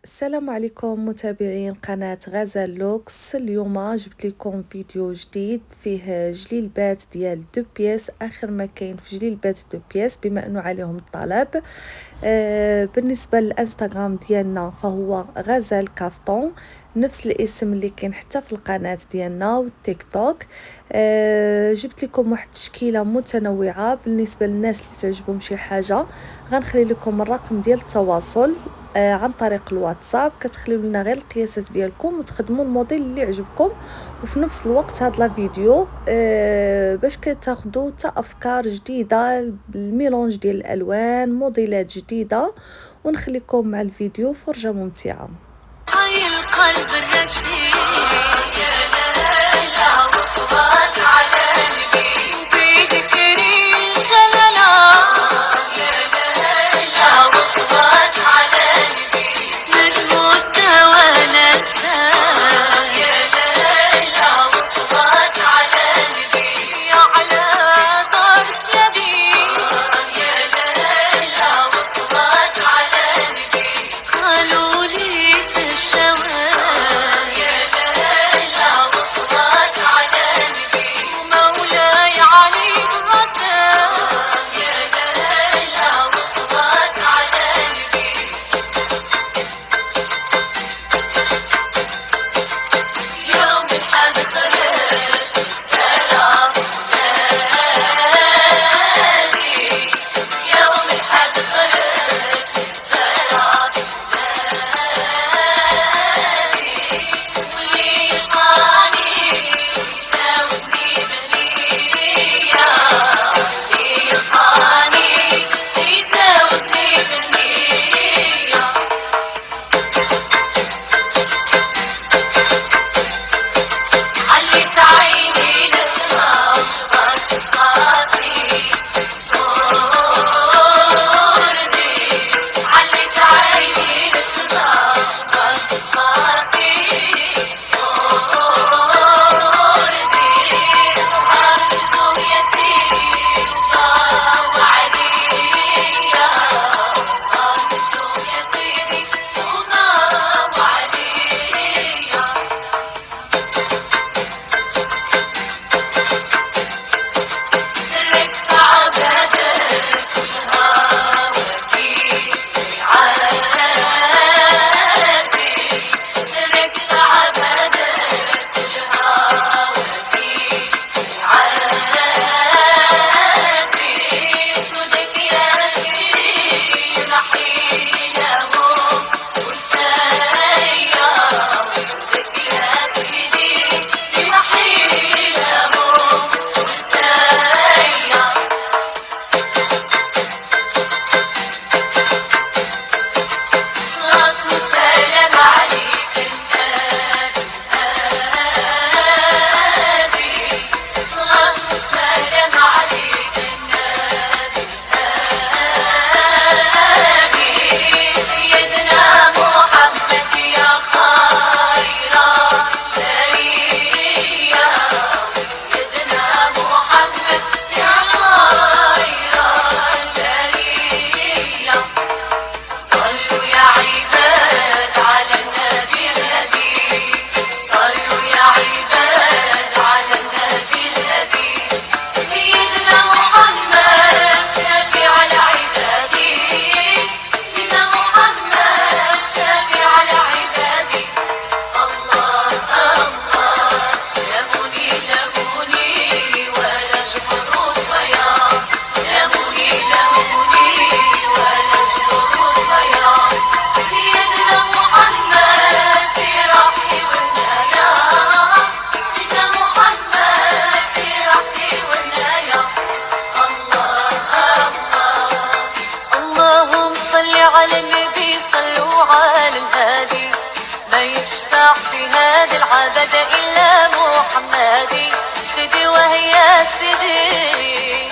السلام عليكم متابعين قناة غزال لوكس. اليوم جبت لكم فيديو جديد فيه جليلبات ديال دو بياس، اخر ما كاين في جليلبات دو بياس بما انه عليهم الطلب. بالنسبه للانستغرام ديالنا فهو غزال كافتون، نفس الاسم اللي كاين حتى في القناه ديالنا والتيك توك. جبت لكم واحد التشكيله متنوعه بالنسبه للناس اللي تعجبهم شي حاجه. غنخلي لكم الرقم ديال التواصل عن طريق الواتساب، كتخليو لنا غير القياسات ديالكم وتخدموا الموديل اللي عجبكم، وفي نفس الوقت هاد لا فيديو باش كتاخذوا حتى افكار جديده بالميلونج ديال الالوان، موديلات جديده. ونخليكم مع الفيديو، فرجه ممتعه. هاي القلب الرشيد يا ليلى وصلت على البيت بذكري الجلالة يا ليلى وصلت على البيت نموت وننسى يا ليلى وصلت على البيت على دار السبيل يا ليلى وصلت على البيت قالوا لي في الشوارع يا ليلى وصلت على البيت ومولاي علي الرشاد يا ليلى وصلت على البيت يوم الحد خرج سلام نادي يوم الحد خرج سلام نادي ولقاني يساومني بالنية لقاني يساومني بالنية عليت عيني للسما وشبكت صافي صورني عليت عيني للسما وشبكت صافي صورني عارف الجوم يا سيدي وضاو عليا عارف الجوم يا سيدي وضاو عليا سرك بعبادك والهاوتي عافي سرك بعبادك والهاوتي عافي جودك يا سيدي رحيلهم ونسايا جودك يا سيدي رحيلهم ونسايا صلاة وسلام عليك النبي صلاة وسلام عليك النبي سيدنا محمد يا خير البرية سيدنا محمد يا خير البرية صلوا يا عباد على النبي الهدي صلوا يا عباد على النبي الهدي سيدنا محمد شافع العباد سيدنا محمد شافع العباد الله الله لموني لموني ولا جبروت بياض لموني لموني ولا جبروت بياض سيدنا محمد في راحتي والنايا سيدنا محمد في راحتي والنايا الله الله اللهم صل على النبي صلوا على الهادي ما يشفع في هذا العبد إلا محمدي سيدي وهي سيدي